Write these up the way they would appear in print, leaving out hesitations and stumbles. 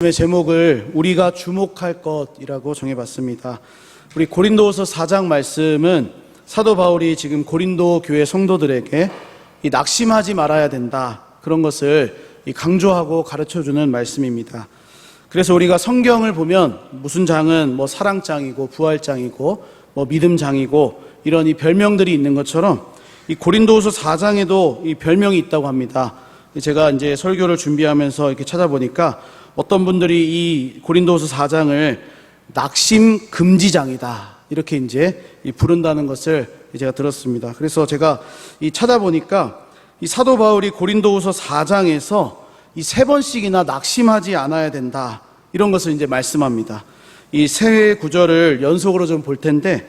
제목을 우리가 주목할 것이라고 정해봤습니다. 우리 고린도후서 4장 말씀은 사도 바울이 지금 고린도 교회 성도들에게 낙심하지 말아야 된다, 그런 것을 강조하고 가르쳐주는 말씀입니다. 그래서 우리가 성경을 보면 무슨 장은 사랑장이고 부활장이고 믿음장이고 이런 이 별명들이 있는 것처럼 이 고린도후서 4장에도 이 별명이 있다고 합니다. 제가 이제 설교를 준비하면서 이렇게 찾아보니까 어떤 분들이 이 고린도후서 4장을 낙심 금지장이다, 이렇게 이제 부른다는 것을 제가 들었습니다. 그래서 제가 찾아보니까 이 사도 바울이 고린도후서 4장에서 이 3번씩이나 낙심하지 않아야 된다, 이런 것을 이제 말씀합니다. 이 세 구절을 연속으로 좀 볼 텐데,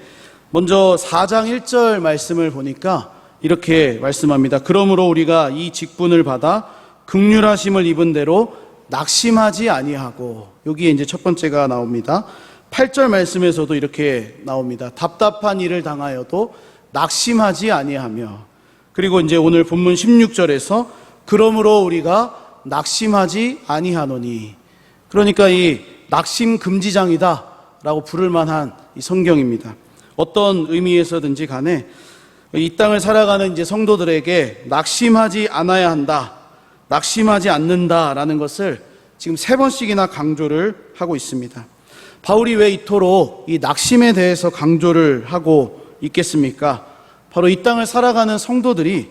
먼저 4장 1절 말씀을 보니까 이렇게 말씀합니다. 그러므로 우리가 이 직분을 받아 긍휼하심을 입은 대로 낙심하지 아니하고, 여기에 이제 첫 번째가 나옵니다. 8절 말씀에서도 이렇게 나옵니다. 답답한 일을 당하여도 낙심하지 아니하며, 그리고 이제 오늘 본문 16절에서 그러므로 우리가 낙심하지 아니하노니, 그러니까 이 낙심 금지장이다 라고 부를 만한 이 성경입니다. 어떤 의미에서든지 간에 이 땅을 살아가는 이제 성도들에게 낙심하지 않아야 한다, 낙심하지 않는다라는 것을 지금 3번씩이나 강조를 하고 있습니다. 바울이 왜 이토록 이 낙심에 대해서 강조를 하고 있겠습니까? 바로 이 땅을 살아가는 성도들이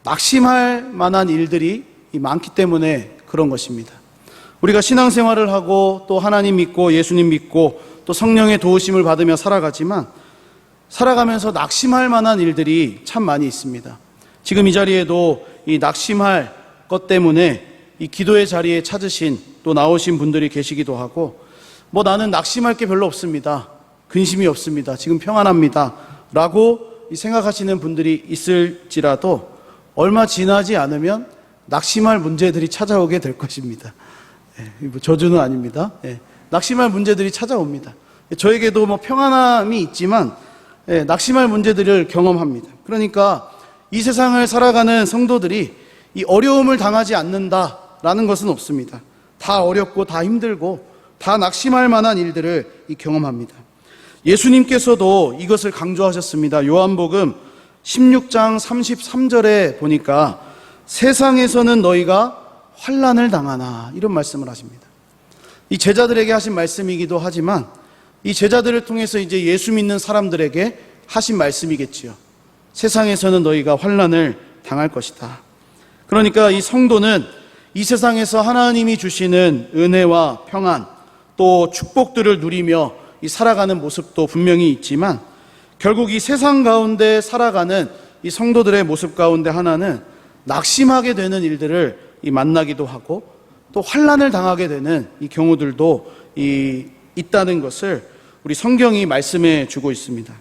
낙심할 만한 일들이 많기 때문에 그런 것입니다. 우리가 신앙생활을 하고 또 하나님 믿고 예수님 믿고 또 성령의 도우심을 받으며 살아가지만, 살아가면서 낙심할 만한 일들이 참 많이 있습니다. 지금 이 자리에도 이 낙심할 것 때문에 이 기도의 자리에 찾으신 또 나오신 분들이 계시기도 하고, 나는 낙심할 게 별로 없습니다, 근심이 없습니다, 지금 평안합니다 라고 생각하시는 분들이 있을지라도 얼마 지나지 않으면 낙심할 문제들이 찾아오게 될 것입니다. 저주는 아닙니다. 낙심할 문제들이 찾아옵니다. 저에게도 평안함이 있지만 낙심할 문제들을 경험합니다. 그러니까 이 세상을 살아가는 성도들이 이 어려움을 당하지 않는다라는 것은 없습니다. 다 어렵고 다 힘들고 다 낙심할 만한 일들을 경험합니다. 예수님께서도 이것을 강조하셨습니다. 요한복음 16장 33절에 보니까 세상에서는 너희가 환난을 당하나, 이런 말씀을 하십니다. 이 제자들에게 하신 말씀이기도 하지만 이 제자들을 통해서 이제 예수 믿는 사람들에게 하신 말씀이겠지요. 세상에서는 너희가 환난을 당할 것이다. 그러니까 이 성도는 이 세상에서 하나님이 주시는 은혜와 평안 또 축복들을 누리며 살아가는 모습도 분명히 있지만, 결국 이 세상 가운데 살아가는 이 성도들의 모습 가운데 하나는 낙심하게 되는 일들을 만나기도 하고 또 환난을 당하게 되는 이 경우들도 있다는 것을 우리 성경이 말씀해 주고 있습니다.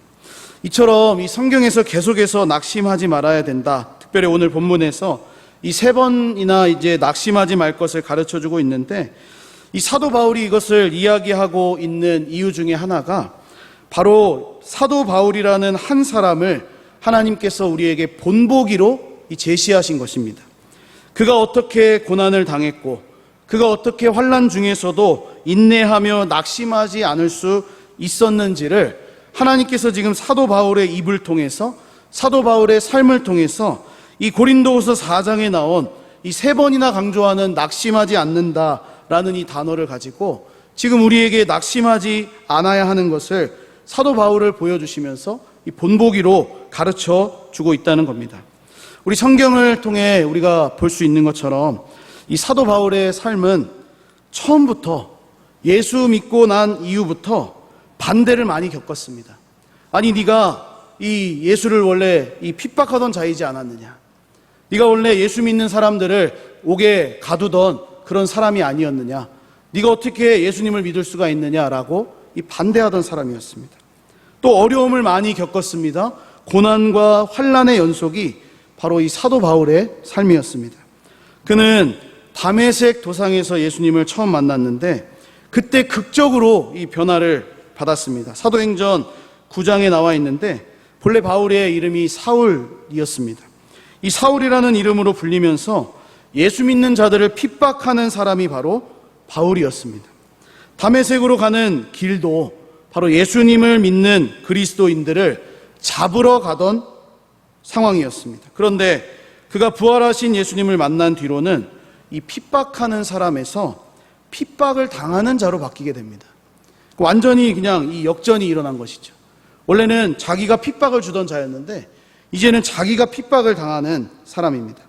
이처럼 이 성경에서 계속해서 낙심하지 말아야 된다, 특별히 오늘 본문에서 이 3번이나 이제 낙심하지 말 것을 가르쳐 주고 있는데, 이 사도 바울이 이것을 이야기하고 있는 이유 중에 하나가 바로 사도 바울이라는 한 사람을 하나님께서 우리에게 본보기로 제시하신 것입니다. 그가 어떻게 고난을 당했고 그가 어떻게 환난 중에서도 인내하며 낙심하지 않을 수 있었는지를 하나님께서 지금 사도 바울의 입을 통해서, 사도 바울의 삶을 통해서 이 고린도후서 4장에 나온 이 3번이나 강조하는 낙심하지 않는다라는 이 단어를 가지고 지금 우리에게 낙심하지 않아야 하는 것을 사도 바울을 보여주시면서 이 본보기로 가르쳐 주고 있다는 겁니다. 우리 성경을 통해 우리가 볼 수 있는 것처럼 이 사도 바울의 삶은 처음부터, 예수 믿고 난 이후부터 반대를 많이 겪었습니다. 아니, 네가 이 예수를 원래 핍박하던 자이지 않았느냐, 네가 원래 예수 믿는 사람들을 옥에 가두던 그런 사람이 아니었느냐, 네가 어떻게 예수님을 믿을 수가 있느냐라고 반대하던 사람이었습니다. 또 어려움을 많이 겪었습니다. 고난과 환난의 연속이 바로 이 사도 바울의 삶이었습니다. 그는 다메섹 도상에서 예수님을 처음 만났는데 그때 극적으로 이 변화를 받았습니다. 사도행전 9장에 나와 있는데 본래 바울의 이름이 사울이었습니다. 이 사울이라는 이름으로 불리면서 예수 믿는 자들을 핍박하는 사람이 바로 바울이었습니다. 다메섹으로 가는 길도 바로 예수님을 믿는 그리스도인들을 잡으러 가던 상황이었습니다. 그런데 그가 부활하신 예수님을 만난 뒤로는 이 핍박하는 사람에서 핍박을 당하는 자로 바뀌게 됩니다. 완전히 그냥 이 역전이 일어난 것이죠. 원래는 자기가 핍박을 주던 자였는데 이제는 자기가 핍박을 당하는 사람입니다.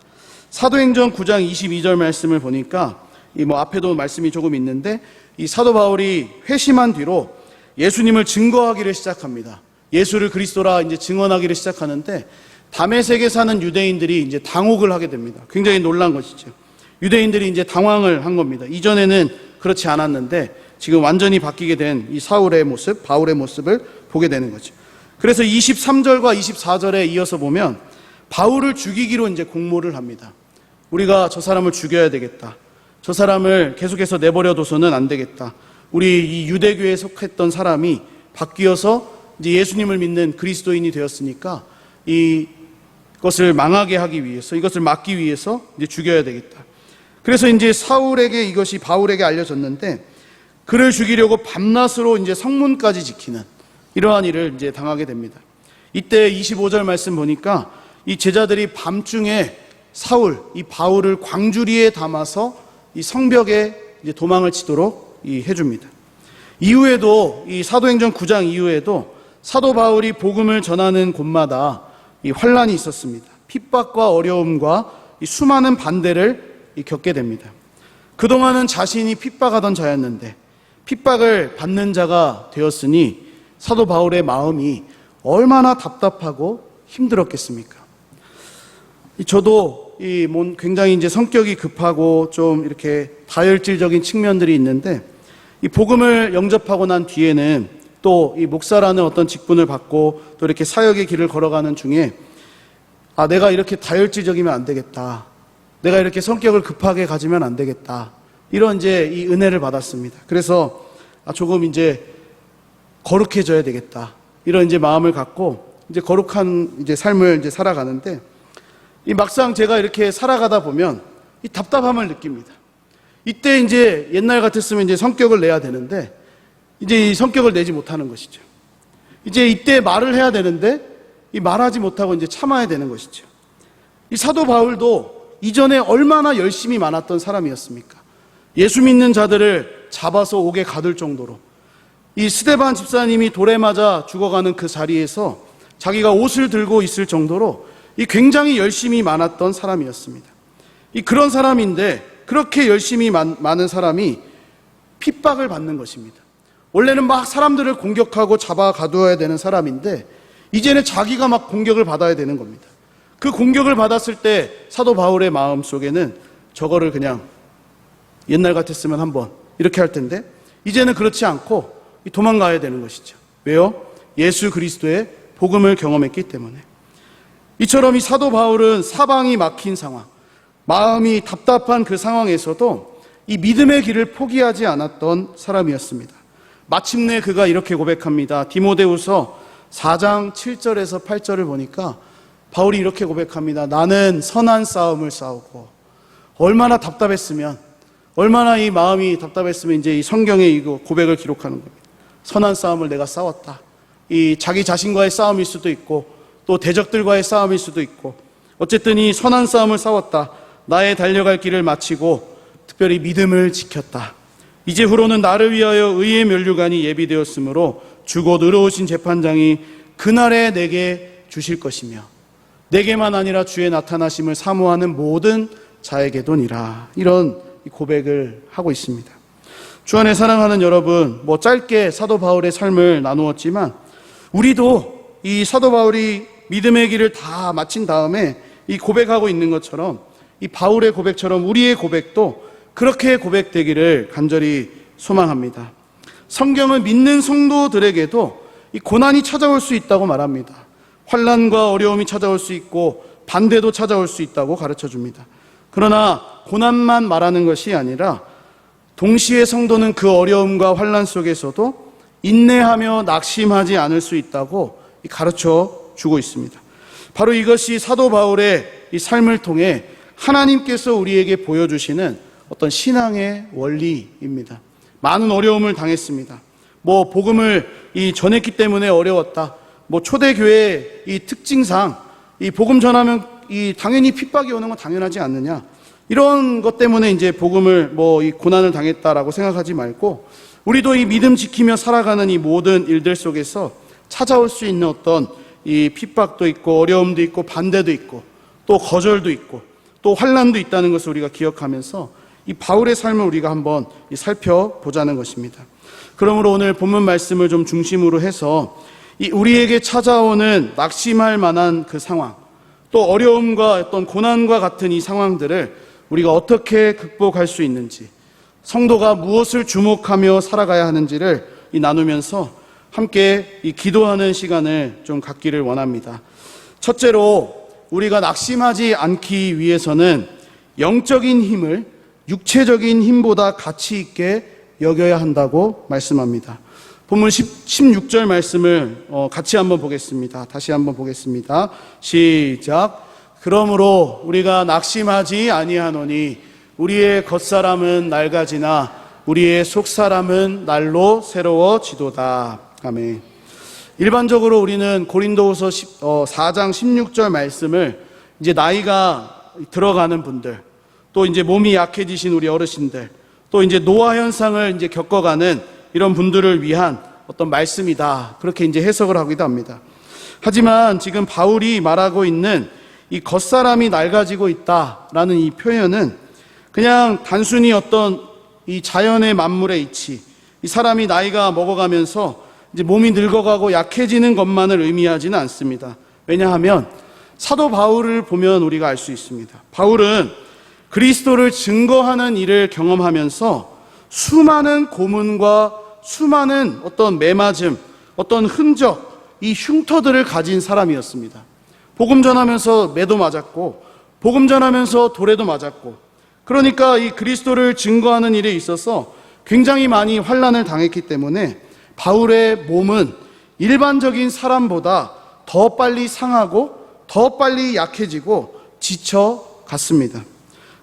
사도행전 9장 22절 말씀을 보니까 앞에도 말씀이 조금 있는데 이 사도 바울이 회심한 뒤로 예수님을 증거하기를 시작합니다. 예수를 그리스도라 이제 증언하기를 시작하는데 다메섹에 사는 유대인들이 이제 당혹을 하게 됩니다. 굉장히 놀란 것이죠. 유대인들이 이제 당황을 한 겁니다. 이전에는 그렇지 않았는데 지금 완전히 바뀌게 된 이 사울의 모습, 바울의 모습을 보게 되는 거죠. 그래서 23절과 24절에 이어서 보면 바울을 죽이기로 이제 공모를 합니다. 우리가 저 사람을 죽여야 되겠다. 저 사람을 계속해서 내버려둬서는 안 되겠다. 우리 이 유대교에 속했던 사람이 바뀌어서 이제 예수님을 믿는 그리스도인이 되었으니까 이것을 망하게 하기 위해서, 이것을 막기 위해서 이제 죽여야 되겠다. 그래서 이제 사울에게 이것이 바울에게 알려졌는데 그를 죽이려고 밤낮으로 이제 성문까지 지키는 이러한 일을 이제 당하게 됩니다. 이때 25절 말씀 보니까 이 제자들이 밤중에 이 바울을 광주리에 담아서 이 성벽에 이제 도망을 치도록 해줍니다. 이후에도 이 사도행전 9장 이후에도 사도 바울이 복음을 전하는 곳마다 이 환란이 있었습니다. 핍박과 어려움과 이 수많은 반대를 겪게 됩니다. 그동안은 자신이 핍박하던 자였는데 핍박을 받는 자가 되었으니 사도 바울의 마음이 얼마나 답답하고 힘들었겠습니까? 저도 굉장히 이제 성격이 급하고 좀 이렇게 다혈질적인 측면들이 있는데 이 복음을 영접하고 난 뒤에는 또 이 목사라는 어떤 직분을 받고 또 이렇게 사역의 길을 걸어가는 중에 내가 이렇게 다혈질적이면 안 되겠다. 내가 이렇게 성격을 급하게 가지면 안 되겠다. 이런 이제 이 은혜를 받았습니다. 그래서 조금 이제 거룩해져야 되겠다. 이런 이제 마음을 갖고 이제 거룩한 이제 삶을 이제 살아가는데 이 막상 제가 이렇게 살아가다 보면 이 답답함을 느낍니다. 이때 이제 옛날 같았으면 이제 성격을 내야 되는데 이제 이 성격을 내지 못하는 것이죠. 이제 이때 말을 해야 되는데 이 말하지 못하고 이제 참아야 되는 것이죠. 이 사도 바울도 이전에 얼마나 열심히 많았던 사람이었습니까? 예수 믿는 자들을 잡아서 옥에 가둘 정도로 이 스데반 집사님이 돌에 맞아 죽어가는 그 자리에서 자기가 옷을 들고 있을 정도로 이 굉장히 열심히 많았던 사람이었습니다. 그런 사람인데 그렇게 열심히 많은 사람이 핍박을 받는 것입니다. 원래는 막 사람들을 공격하고 잡아 가두어야 되는 사람인데 이제는 자기가 막 공격을 받아야 되는 겁니다. 그 공격을 받았을 때 사도 바울의 마음 속에는 저거를 그냥 옛날 같았으면 한번 이렇게 할 텐데 이제는 그렇지 않고 도망가야 되는 것이죠. 왜요? 예수 그리스도의 복음을 경험했기 때문에. 이처럼 이 사도 바울은 사방이 막힌 상황, 마음이 답답한 그 상황에서도 이 믿음의 길을 포기하지 않았던 사람이었습니다. 마침내 그가 이렇게 고백합니다. 디모데후서 4장 7절에서 8절을 보니까 바울이 이렇게 고백합니다. 나는 선한 싸움을 싸우고. 얼마나 답답했으면, 얼마나 이 마음이 답답했으면 이제 이 성경에 이 고백을 기록하는 겁니다. 선한 싸움을 내가 싸웠다. 이 자기 자신과의 싸움일 수도 있고 또 대적들과의 싸움일 수도 있고 어쨌든 이 선한 싸움을 싸웠다. 나의 달려갈 길을 마치고 특별히 믿음을 지켰다. 이제 후로는 나를 위하여 의의 면류관이 예비되었으므로 주곧 의로우신 재판장이 그날에 내게 주실 것이며 내게만 아니라 주의 나타나심을 사모하는 모든 자에게도니라. 이런 고백을 하고 있습니다. 주 안에 사랑하는 여러분, 짧게 사도 바울의 삶을 나누었지만 우리도 이 사도 바울이 믿음의 길을 다 마친 다음에 이 고백하고 있는 것처럼 이 바울의 고백처럼 우리의 고백도 그렇게 고백되기를 간절히 소망합니다. 성경은 믿는 성도들에게도 이 고난이 찾아올 수 있다고 말합니다. 환난과 어려움이 찾아올 수 있고 반대도 찾아올 수 있다고 가르쳐 줍니다. 그러나 고난만 말하는 것이 아니라 동시에 성도는 그 어려움과 환난 속에서도 인내하며 낙심하지 않을 수 있다고 가르쳐 주고 있습니다. 바로 이것이 사도 바울의 이 삶을 통해 하나님께서 우리에게 보여주시는 어떤 신앙의 원리입니다. 많은 어려움을 당했습니다. 복음을 전했기 때문에 어려웠다. 초대교회 이 특징상 이 복음 전하면 당연히 핍박이 오는 건 당연하지 않느냐. 이런 것 때문에 이제 복음을 이 고난을 당했다라고 생각하지 말고, 우리도 이 믿음 지키며 살아가는 이 모든 일들 속에서 찾아올 수 있는 어떤 이 핍박도 있고 어려움도 있고 반대도 있고 또 거절도 있고 또 환난도 있다는 것을 우리가 기억하면서 이 바울의 삶을 우리가 한번 살펴보자는 것입니다. 그러므로 오늘 본문 말씀을 좀 중심으로 해서 이 우리에게 찾아오는 낙심할 만한 그 상황, 또 어려움과 어떤 고난과 같은 이 상황들을 우리가 어떻게 극복할 수 있는지, 성도가 무엇을 주목하며 살아가야 하는지를 나누면서 함께 기도하는 시간을 좀 갖기를 원합니다. 첫째로 우리가 낙심하지 않기 위해서는 영적인 힘을 육체적인 힘보다 가치 있게 여겨야 한다고 말씀합니다. 본문 16절 말씀을 같이 한번 보겠습니다. 다시 한번 보겠습니다. 시작. 그러므로 우리가 낙심하지 아니하노니 우리의 겉사람은 낡아지나 우리의 속사람은 날로 새로워지도다. 아멘. 일반적으로 우리는 고린도후서 4장 16절 말씀을 이제 나이가 들어가는 분들, 또 이제 몸이 약해지신 우리 어르신들, 또 이제 노화 현상을 이제 겪어가는 이런 분들을 위한 어떤 말씀이다, 그렇게 이제 해석을 하기도 합니다. 하지만 지금 바울이 말하고 있는 이 겉사람이 낡아지고 있다라는 이 표현은 그냥 단순히 어떤 이 자연의 만물의 이치, 이 사람이 나이가 먹어가면서 이제 몸이 늙어가고 약해지는 것만을 의미하지는 않습니다. 왜냐하면 사도 바울을 보면 우리가 알 수 있습니다. 바울은 그리스도를 증거하는 일을 경험하면서 수많은 고문과 수많은 어떤 매맞음, 어떤 흔적, 이 흉터들을 가진 사람이었습니다. 복음 전하면서 매도 맞았고, 복음 전하면서 돌에도 맞았고, 그러니까 이 그리스도를 증거하는 일에 있어서 굉장히 많이 환난을 당했기 때문에 바울의 몸은 일반적인 사람보다 더 빨리 상하고 더 빨리 약해지고 지쳐갔습니다.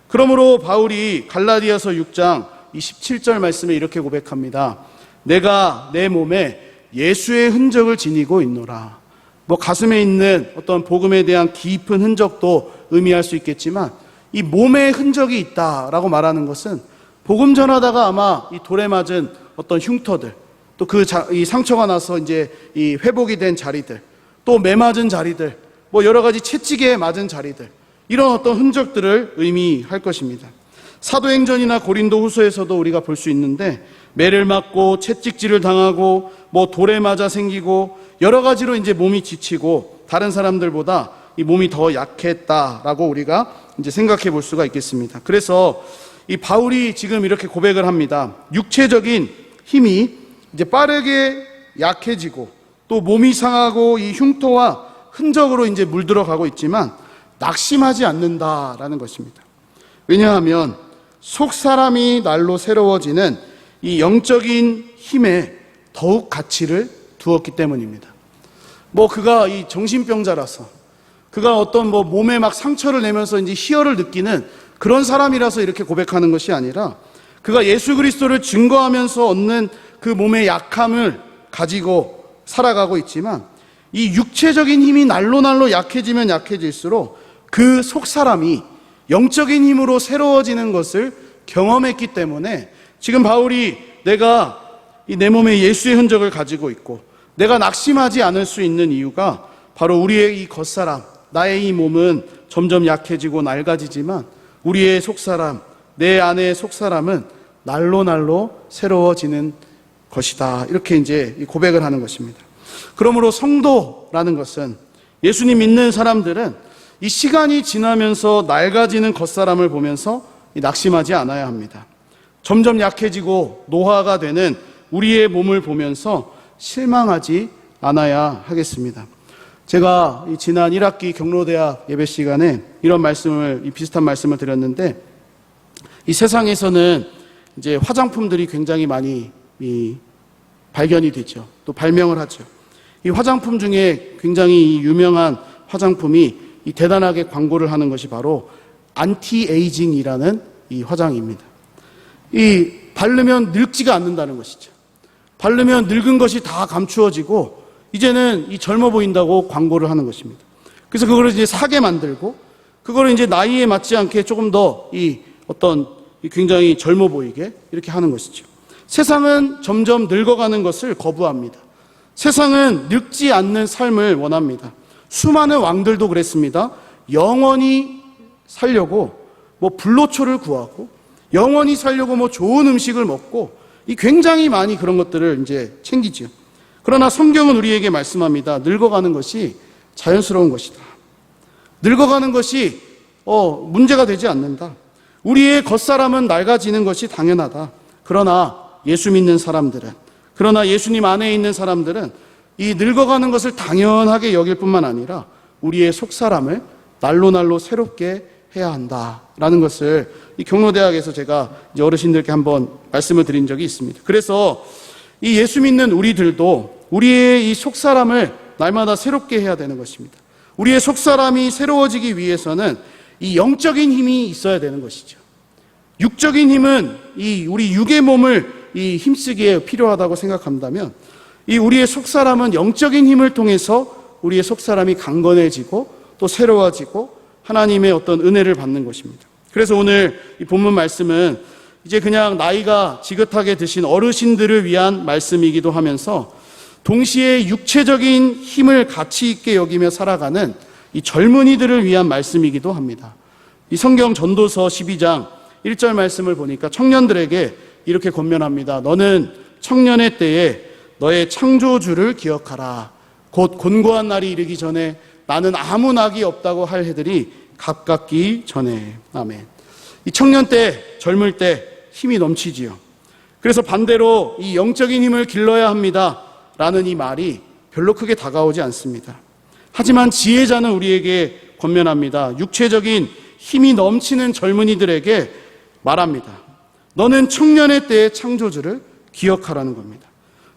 그러므로 바울이 갈라디아서 6장 27절 말씀에 이렇게 고백합니다. 내가 내 몸에 예수의 흔적을 지니고 있노라. 가슴에 있는 어떤 복음에 대한 깊은 흔적도 의미할 수 있겠지만 이 몸에 흔적이 있다라고 말하는 것은 복음 전하다가 아마 이 돌에 맞은 어떤 흉터들, 또 이 상처가 나서 이제 이 회복이 된 자리들, 또 매 맞은 자리들, 여러 가지 채찍에 맞은 자리들, 이런 어떤 흔적들을 의미할 것입니다. 사도행전이나 고린도후서에서도 우리가 볼 수 있는데 매를 맞고 채찍질을 당하고 돌에 맞아 생기고 여러 가지로 이제 몸이 지치고 다른 사람들보다 이 몸이 더 약했다라고 우리가 이제 생각해 볼 수가 있겠습니다. 그래서 이 바울이 지금 이렇게 고백을 합니다. 육체적인 힘이 이제 빠르게 약해지고 또 몸이 상하고 이 흉터와 흔적으로 이제 물들어가고 있지만 낙심하지 않는다라는 것입니다. 왜냐하면 속 사람이 날로 새로워지는 이 영적인 힘에 더욱 가치를 두었기 때문입니다. 그가 이 정신병자라서, 그가 어떤 몸에 막 상처를 내면서 이제 희열을 느끼는 그런 사람이라서 이렇게 고백하는 것이 아니라 그가 예수 그리스도를 증거하면서 얻는 그 몸의 약함을 가지고 살아가고 있지만 이 육체적인 힘이 날로 약해지면 약해질수록 그 속 사람이 영적인 힘으로 새로워지는 것을 경험했기 때문에 지금 바울이 내가 내 몸에 예수의 흔적을 가지고 있고 내가 낙심하지 않을 수 있는 이유가 바로 우리의 이 겉사람, 나의 이 몸은 점점 약해지고 낡아지지만 우리의 속사람, 내 안의 속사람은 날로 새로워지는 것이다. 이렇게 이제 고백을 하는 것입니다. 그러므로 성도라는 것은, 예수님 믿는 사람들은 이 시간이 지나면서 낡아지는 겉사람을 보면서 낙심하지 않아야 합니다. 점점 약해지고 노화가 되는 우리의 몸을 보면서 실망하지 않아야 하겠습니다. 제가 지난 1학기 경로대학 예배 시간에 이런 말씀을, 비슷한 말씀을 드렸는데, 이 세상에서는 이제 화장품들이 굉장히 많이 발견이 되죠. 또 발명을 하죠. 이 화장품 중에 굉장히 유명한 화장품이 이 대단하게 광고를 하는 것이 바로 안티에이징이라는 이 화장입니다. 이 바르면 늙지가 않는다는 것이죠. 바르면 늙은 것이 다 감추어지고 이제는 이 젊어 보인다고 광고를 하는 것입니다. 그래서 그거를 이제 사게 만들고 그거를 이제 나이에 맞지 않게 조금 더 굉장히 젊어 보이게 이렇게 하는 것이죠. 세상은 점점 늙어가는 것을 거부합니다. 세상은 늙지 않는 삶을 원합니다. 수많은 왕들도 그랬습니다. 영원히 살려고 불로초를 구하고 영원히 살려고 좋은 음식을 먹고 굉장히 많이 그런 것들을 이제 챙기지요. 그러나 성경은 우리에게 말씀합니다. 늙어가는 것이 자연스러운 것이다. 늙어가는 것이 문제가 되지 않는다. 우리의 겉사람은 낡아지는 것이 당연하다. 그러나 예수 믿는 사람들은, 그러나 예수님 안에 있는 사람들은 이 늙어가는 것을 당연하게 여길 뿐만 아니라 우리의 속사람을 날로 새롭게 해야 한다라는 것을 이 경로대학에서 제가 이제 어르신들께 한번 말씀을 드린 적이 있습니다. 그래서 이 예수 믿는 우리들도 우리의 이 속사람을 날마다 새롭게 해야 되는 것입니다. 우리의 속사람이 새로워지기 위해서는 이 영적인 힘이 있어야 되는 것이죠. 육적인 힘은 우리 육의 몸을 힘쓰기에 필요하다고 생각한다면 이 우리의 속사람은 영적인 힘을 통해서 우리의 속사람이 강건해지고 또 새로워지고 하나님의 어떤 은혜를 받는 것입니다. 그래서 오늘 이 본문 말씀은 이제 그냥 나이가 지긋하게 드신 어르신들을 위한 말씀이기도 하면서 동시에 육체적인 힘을 가치 있게 여기며 살아가는 이 젊은이들을 위한 말씀이기도 합니다. 이 성경 전도서 12장 1절 말씀을 보니까 청년들에게 이렇게 권면합니다. 너는 청년의 때에 너의 창조주를 기억하라. 곧 곤고한 날이 이르기 전에 나는 아무 낙이 없다고 할 해들이 가깝기 전에. 아멘. 이 청년 때, 젊을 때 힘이 넘치지요. 그래서 반대로 이 영적인 힘을 길러야 합니다 라는 이 말이 별로 크게 다가오지 않습니다. 하지만 지혜자는 우리에게 권면합니다. 육체적인 힘이 넘치는 젊은이들에게 말합니다. 너는 청년의 때의 창조주를 기억하라는 겁니다.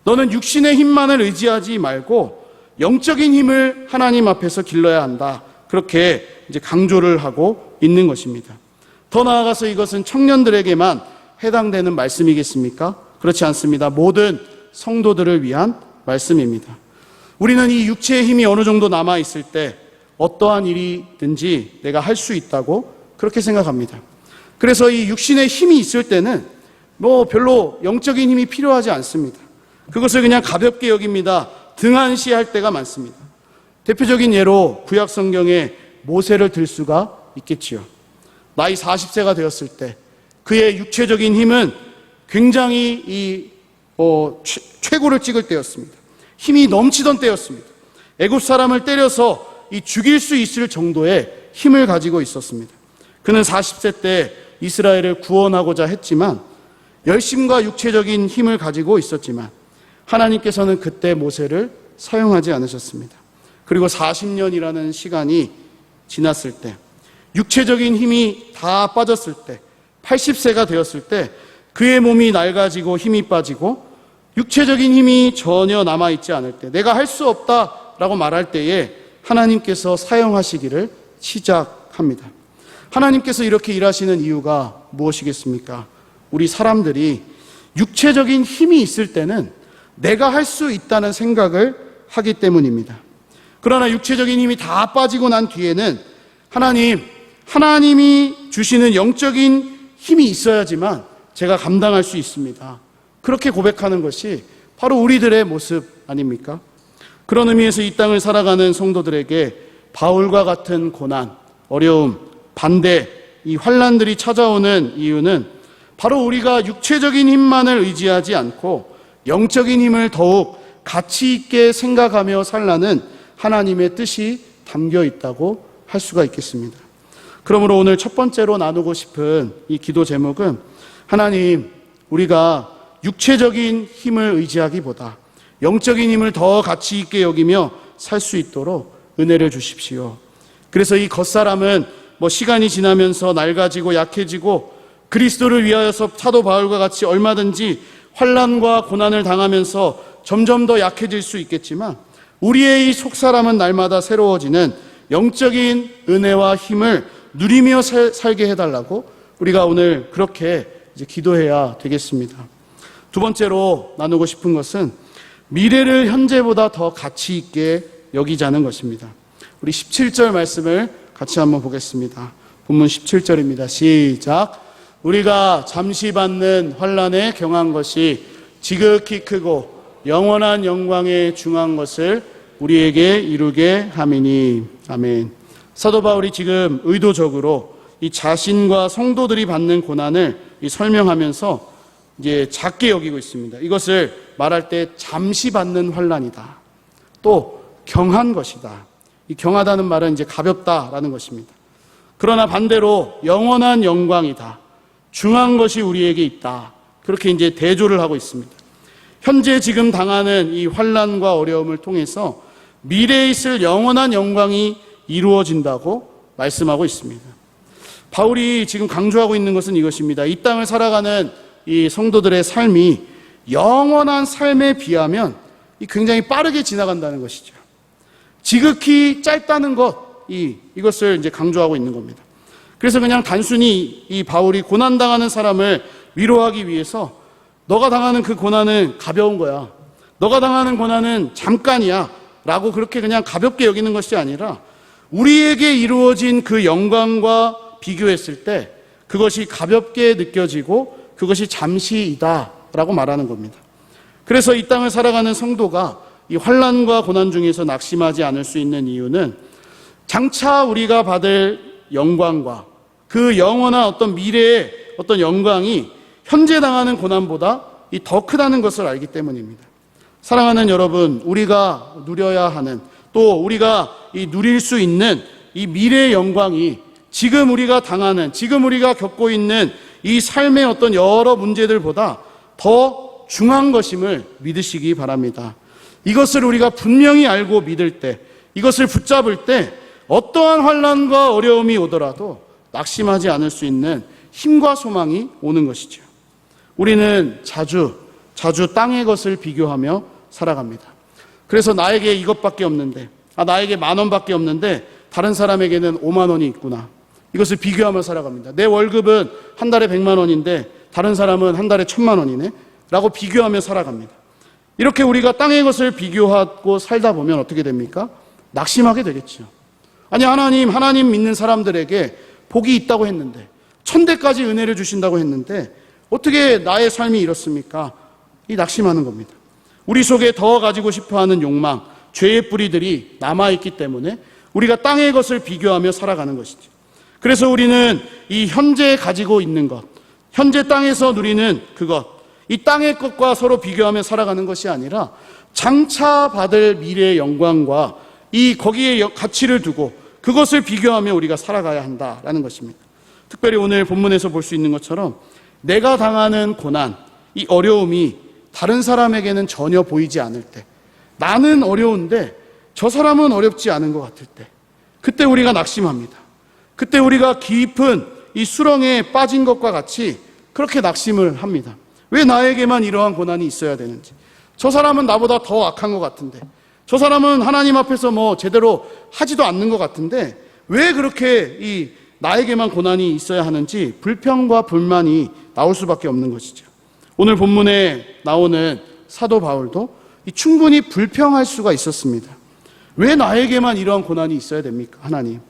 너는 육신의 힘만을 의지하지 말고 영적인 힘을 하나님 앞에서 길러야 한다. 그렇게 이제 강조를 하고 있는 것입니다. 더 나아가서 이것은 청년들에게만 해당되는 말씀이겠습니까? 그렇지 않습니다. 모든 성도들을 위한 말씀입니다. 우리는 이 육체의 힘이 어느 정도 남아있을 때 어떠한 일이든지 내가 할 수 있다고 그렇게 생각합니다. 그래서 이 육신의 힘이 있을 때는 별로 영적인 힘이 필요하지 않습니다. 그것을 그냥 가볍게 여깁니다. 등한시할 때가 많습니다. 대표적인 예로 구약 성경에 모세를 들 수가 있겠지요. 나이 40세가 되었을 때 그의 육체적인 힘은 굉장히 최고를 찍을 때였습니다. 힘이 넘치던 때였습니다. 애굽 사람을 때려서 죽일 수 있을 정도의 힘을 가지고 있었습니다. 그는 40세 때 이스라엘을 구원하고자 했지만 열심과 육체적인 힘을 가지고 있었지만 하나님께서는 그때 모세를 사용하지 않으셨습니다. 그리고 40년이라는 시간이 지났을 때 육체적인 힘이 다 빠졌을 때 80세가 되었을 때 그의 몸이 낡아지고 힘이 빠지고 육체적인 힘이 전혀 남아있지 않을 때 내가 할 수 없다라고 말할 때에 하나님께서 사용하시기를 시작합니다. 하나님께서 이렇게 일하시는 이유가 무엇이겠습니까? 우리 사람들이 육체적인 힘이 있을 때는 내가 할 수 있다는 생각을 하기 때문입니다. 그러나 육체적인 힘이 다 빠지고 난 뒤에는 하나님이 주시는 영적인 힘이 있어야지만 제가 감당할 수 있습니다. 그렇게 고백하는 것이 바로 우리들의 모습 아닙니까? 그런 의미에서 이 땅을 살아가는 성도들에게 바울과 같은 고난, 어려움, 반대, 이 환난들이 찾아오는 이유는 바로 우리가 육체적인 힘만을 의지하지 않고 영적인 힘을 더욱 가치 있게 생각하며 살라는 하나님의 뜻이 담겨 있다고 할 수가 있겠습니다. 그러므로 오늘 첫 번째로 나누고 싶은 이 기도 제목은 하나님, 우리가 육체적인 힘을 의지하기보다 영적인 힘을 더 가치 있게 여기며 살 수 있도록 은혜를 주십시오. 그래서 이 겉사람은 시간이 지나면서 낡아지고 약해지고 그리스도를 위하여서 사도 바울과 같이 얼마든지 환난과 고난을 당하면서 점점 더 약해질 수 있겠지만 우리의 이 속사람은 날마다 새로워지는 영적인 은혜와 힘을 누리며 살게 해달라고 우리가 오늘 그렇게 이제 기도해야 되겠습니다. 두 번째로 나누고 싶은 것은 미래를 현재보다 더 가치 있게 여기자는 것입니다. 우리 17절 말씀을 같이 한번 보겠습니다. 본문 17절입니다. 시작. 우리가 잠시 받는 환난에 경한 것이 지극히 크고 영원한 영광에 중한 것을 우리에게 이루게 함이니. 아멘. 사도 바울이 지금 의도적으로 이 자신과 성도들이 받는 고난을 설명하면서 이제 작게 여기고 있습니다. 이것을 말할 때 잠시 받는 환난이다. 또 경한 것이다. 이 경하다는 말은 이제 가볍다라는 것입니다. 그러나 반대로 영원한 영광이다. 중한 것이 우리에게 있다. 그렇게 이제 대조를 하고 있습니다. 현재 지금 당하는 이 환난과 어려움을 통해서 미래에 있을 영원한 영광이 이루어진다고 말씀하고 있습니다. 바울이 지금 강조하고 있는 것은 이것입니다. 이 땅을 살아가는 이 성도들의 삶이 영원한 삶에 비하면 굉장히 빠르게 지나간다는 것이죠. 지극히 짧다는 것, 이것을 이제 강조하고 있는 겁니다. 그래서 그냥 단순히 이 바울이 고난당하는 사람을 위로하기 위해서 너가 당하는 그 고난은 가벼운 거야. 너가 당하는 고난은 잠깐이야. 라고 그렇게 그냥 가볍게 여기는 것이 아니라 우리에게 이루어진 그 영광과 비교했을 때 그것이 가볍게 느껴지고 그것이 잠시이다. 라고 말하는 겁니다. 그래서 이 땅을 살아가는 성도가 이 환난과 고난 중에서 낙심하지 않을 수 있는 이유는 장차 우리가 받을 영광과 그 영원한 어떤 미래의 어떤 영광이 현재 당하는 고난보다 더 크다는 것을 알기 때문입니다. 사랑하는 여러분, 우리가 누려야 하는 또 우리가 누릴 수 있는 이 미래의 영광이 지금 우리가 당하는, 지금 우리가 겪고 있는 이 삶의 어떤 여러 문제들보다 더 중한 것임을 믿으시기 바랍니다. 이것을 우리가 분명히 알고 믿을 때, 이것을 붙잡을 때 어떠한 환난과 어려움이 오더라도 낙심하지 않을 수 있는 힘과 소망이 오는 것이죠. 우리는 자주 땅의 것을 비교하며 살아갑니다. 그래서 나에게 이것밖에 없는데, 나에게 10,000원밖에 없는데 다른 사람에게는 50,000원이 있구나. 이것을 비교하며 살아갑니다. 내 월급은 한 달에 100만 원인데 다른 사람은 한 달에 1,000만 원이네 라고 비교하며 살아갑니다. 이렇게 우리가 땅의 것을 비교하고 살다 보면 어떻게 됩니까? 낙심하게 되겠죠. 아니, 하나님 믿는 사람들에게 복이 있다고 했는데, 천대까지 은혜를 주신다고 했는데 어떻게 나의 삶이 이렇습니까? 이 낙심하는 겁니다. 우리 속에 더 가지고 싶어하는 욕망, 죄의 뿌리들이 남아있기 때문에 우리가 땅의 것을 비교하며 살아가는 것이죠. 그래서 우리는 이 현재 가지고 있는 것, 현재 땅에서 누리는 그것, 이 땅의 것과 서로 비교하며 살아가는 것이 아니라 장차 받을 미래의 영광과 거기에 가치를 두고 그것을 비교하며 우리가 살아가야 한다라는 것입니다. 특별히 오늘 본문에서 볼 수 있는 것처럼 내가 당하는 고난, 이 어려움이 다른 사람에게는 전혀 보이지 않을 때, 나는 어려운데 저 사람은 어렵지 않은 것 같을 때, 그때 우리가 낙심합니다. 그때 우리가 깊은 이 수렁에 빠진 것과 같이 그렇게 낙심을 합니다. 왜 나에게만 이러한 고난이 있어야 되는지, 저 사람은 나보다 더 악한 것 같은데, 저 사람은 하나님 앞에서 제대로 하지도 않는 것 같은데 왜 그렇게 나에게만 고난이 있어야 하는지 불평과 불만이 나올 수밖에 없는 것이죠. 오늘 본문에 나오는 사도 바울도 충분히 불평할 수가 있었습니다. 왜 나에게만 이러한 고난이 있어야 됩니까, 하나님?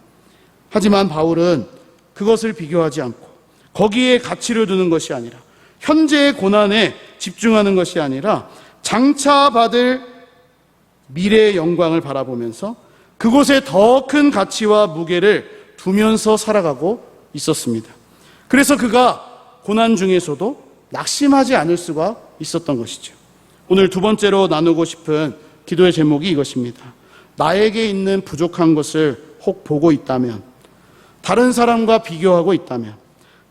하지만 바울은 그것을 비교하지 않고 거기에 가치를 두는 것이 아니라, 현재의 고난에 집중하는 것이 아니라 장차 받을 미래의 영광을 바라보면서 그곳에 더 큰 가치와 무게를 두면서 살아가고 있었습니다. 그래서 그가 고난 중에서도 낙심하지 않을 수가 있었던 것이죠. 오늘 두 번째로 나누고 싶은 기도의 제목이 이것입니다. 나에게 있는 부족한 것을 혹 보고 있다면, 다른 사람과 비교하고 있다면,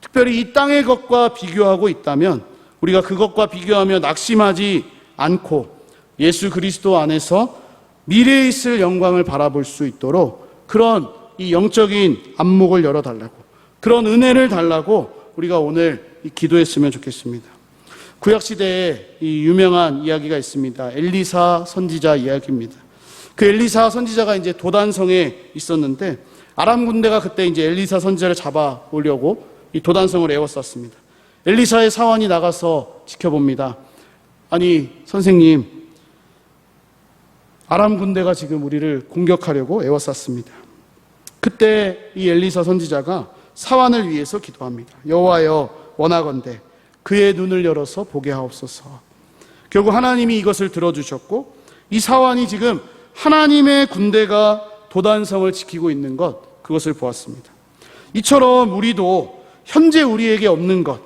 특별히 이 땅의 것과 비교하고 있다면 우리가 그것과 비교하며 낙심하지 않고 예수 그리스도 안에서 미래에 있을 영광을 바라볼 수 있도록 그런 이 영적인 안목을 열어달라고, 그런 은혜를 달라고 우리가 오늘 기도했으면 좋겠습니다. 구약시대에 이 유명한 이야기가 있습니다. 엘리사 선지자 이야기입니다. 그 엘리사 선지자가 이제 도단성에 있었는데 아람 군대가 그때 이제 엘리사 선지자를 잡아오려고 이 도단성을 에워쌌습니다. 엘리사의 사환이 나가서 지켜봅니다. 아니, 선생님, 아람 군대가 지금 우리를 공격하려고 에워쌌습니다. 그때 이 엘리사 선지자가 사환을 위해서 기도합니다. 여호와여, 원하건대 그의 눈을 열어서 보게 하옵소서. 결국 하나님이 이것을 들어주셨고, 이 사환이 지금 하나님의 군대가 도단성을 지키고 있는 것, 그것을 보았습니다. 이처럼 우리도 현재 우리에게 없는 것,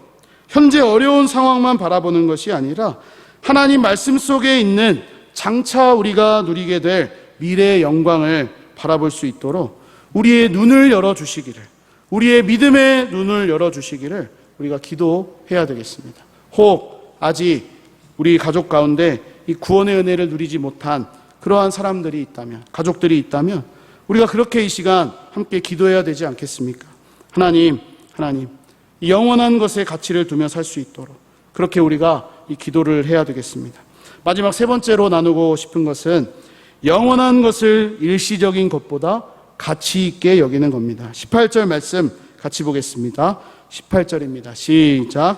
현재 어려운 상황만 바라보는 것이 아니라 하나님 말씀 속에 있는 장차 우리가 누리게 될 미래의 영광을 바라볼 수 있도록 우리의 눈을 열어주시기를, 우리의 믿음의 눈을 열어주시기를 우리가 기도해야 되겠습니다. 혹 아직 우리 가족 가운데 이 구원의 은혜를 누리지 못한 그러한 사람들이 있다면, 가족들이 있다면 우리가 그렇게 이 시간 함께 기도해야 되지 않겠습니까? 하나님, 이 영원한 것에 가치를 두며 살 수 있도록 그렇게 우리가 이 기도를 해야 되겠습니다. 마지막 세 번째로 나누고 싶은 것은 영원한 것을 일시적인 것보다 가치 있게 여기는 겁니다. 18절 말씀 같이 보겠습니다. 18절입니다. 시작.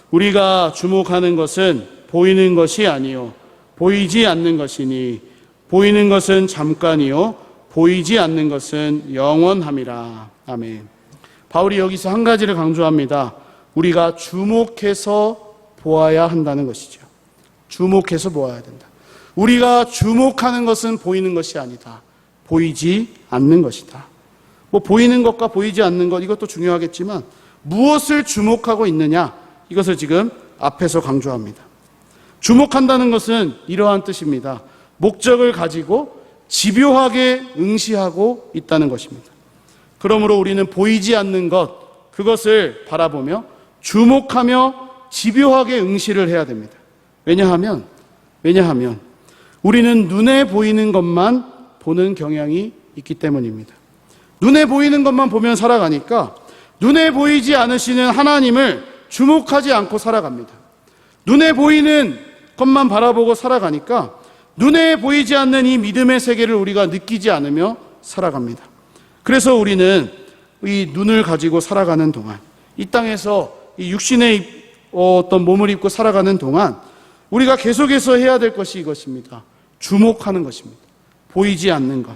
우리가 주목하는 것은 보이는 것이 아니요 보이지 않는 것이니 보이는 것은 잠깐이요 보이지 않는 것은 영원함이라. 아멘. 바울이 여기서 한 가지를 강조합니다. 우리가 주목해서 보아야 한다는 것이죠. 주목해서 보아야 된다. 우리가 주목하는 것은 보이는 것이 아니다. 보이지 않는 것이다. 보이는 것과 보이지 않는 것, 이것도 중요하겠지만 무엇을 주목하고 있느냐, 이것을 지금 앞에서 강조합니다. 주목한다는 것은 이러한 뜻입니다. 목적을 가지고 집요하게 응시하고 있다는 것입니다. 그러므로 우리는 보이지 않는 것, 그것을 바라보며 주목하며 집요하게 응시를 해야 됩니다. 왜냐하면 우리는 눈에 보이는 것만 보는 경향이 있기 때문입니다. 눈에 보이는 것만 보면 살아가니까 눈에 보이지 않으시는 하나님을 주목하지 않고 살아갑니다. 눈에 보이는 것만 바라보고 살아가니까 눈에 보이지 않는 이 믿음의 세계를 우리가 느끼지 않으며 살아갑니다. 그래서 우리는 이 눈을 가지고 살아가는 동안, 이 땅에서 이 육신의 어떤 몸을 입고 살아가는 동안 우리가 계속해서 해야 될 것이 이것입니다. 주목하는 것입니다. 보이지 않는 것,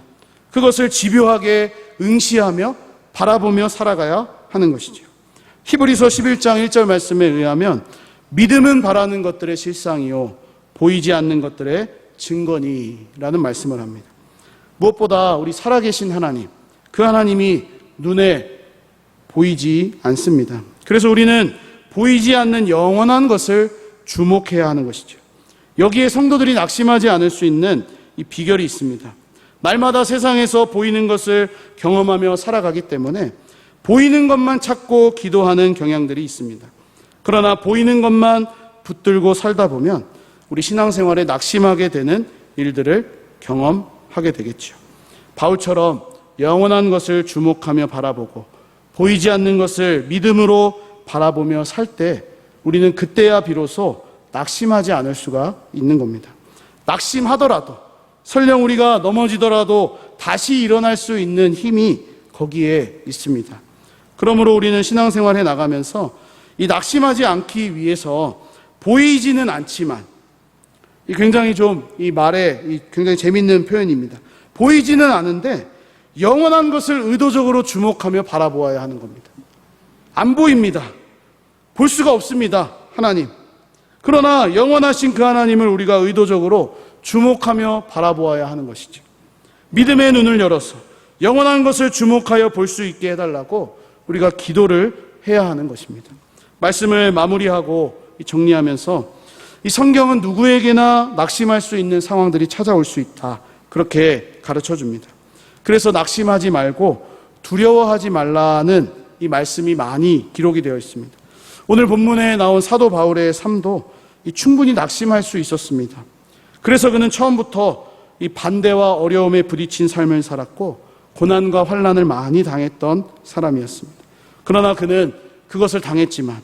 그것을 집요하게 응시하며 바라보며 살아가야 하는 것이죠. 히브리서 11장 1절 말씀에 의하면 믿음은 바라는 것들의 실상이요 보이지 않는 것들의 증거니라는 말씀을 합니다. 무엇보다 우리 살아계신 하나님, 그 하나님이 눈에 보이지 않습니다. 그래서 우리는 보이지 않는 영원한 것을 주목해야 하는 것이죠. 여기에 성도들이 낙심하지 않을 수 있는 이 비결이 있습니다. 날마다 세상에서 보이는 것을 경험하며 살아가기 때문에 보이는 것만 찾고 기도하는 경향들이 있습니다. 그러나 보이는 것만 붙들고 살다 보면 우리 신앙생활에 낙심하게 되는 일들을 경험하게 되겠죠. 바울처럼 영원한 것을 주목하며 바라보고 보이지 않는 것을 믿음으로 바라보며 살 때 우리는 그때야 비로소 낙심하지 않을 수가 있는 겁니다. 낙심하더라도, 설령 우리가 넘어지더라도 다시 일어날 수 있는 힘이 거기에 있습니다. 그러므로 우리는 신앙생활에 나가면서 이 낙심하지 않기 위해서 보이지는 않지만, 굉장히 이 말에 굉장히 재밌는 표현입니다. 보이지는 않은데 영원한 것을 의도적으로 주목하며 바라보아야 하는 겁니다. 안 보입니다. 볼 수가 없습니다. 하나님. 그러나 영원하신 그 하나님을 우리가 의도적으로 주목하며 바라보아야 하는 것이죠. 믿음의 눈을 열어서 영원한 것을 주목하여 볼 수 있게 해달라고 우리가 기도를 해야 하는 것입니다. 말씀을 마무리하고 정리하면서 이 성경은 누구에게나 낙심할 수 있는 상황들이 찾아올 수 있다, 그렇게 가르쳐 줍니다. 그래서 낙심하지 말고 두려워하지 말라는 이 말씀이 많이 기록이 되어 있습니다. 오늘 본문에 나온 사도 바울의 삶도 충분히 낙심할 수 있었습니다. 그래서 그는 처음부터 이 반대와 어려움에 부딪힌 삶을 살았고 고난과 환난을 많이 당했던 사람이었습니다. 그러나 그는 그것을 당했지만,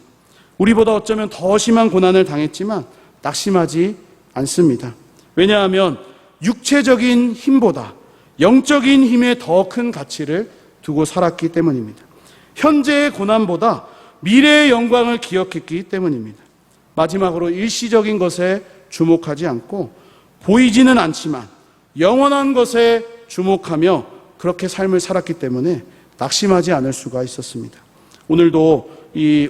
우리보다 어쩌면 더 심한 고난을 당했지만 낙심하지 않습니다. 왜냐하면 육체적인 힘보다 영적인 힘에 더 큰 가치를 두고 살았기 때문입니다. 현재의 고난보다 미래의 영광을 기억했기 때문입니다. 마지막으로 일시적인 것에 주목하지 않고 보이지는 않지만 영원한 것에 주목하며 그렇게 삶을 살았기 때문에 낙심하지 않을 수가 있었습니다. 오늘도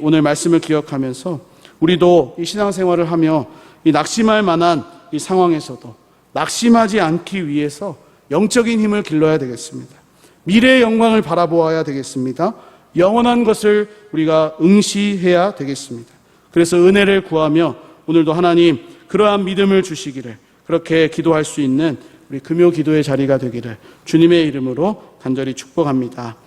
오늘 말씀을 기억하면서 우리도 이 신앙생활을 하며 이 낙심할 만한 이 상황에서도 낙심하지 않기 위해서 영적인 힘을 길러야 되겠습니다. 미래의 영광을 바라보아야 되겠습니다. 영원한 것을 우리가 응시해야 되겠습니다. 그래서 은혜를 구하며 오늘도 하나님 그러한 믿음을 주시기를, 그렇게 기도할 수 있는 우리 금요 기도의 자리가 되기를 주님의 이름으로 간절히 축복합니다.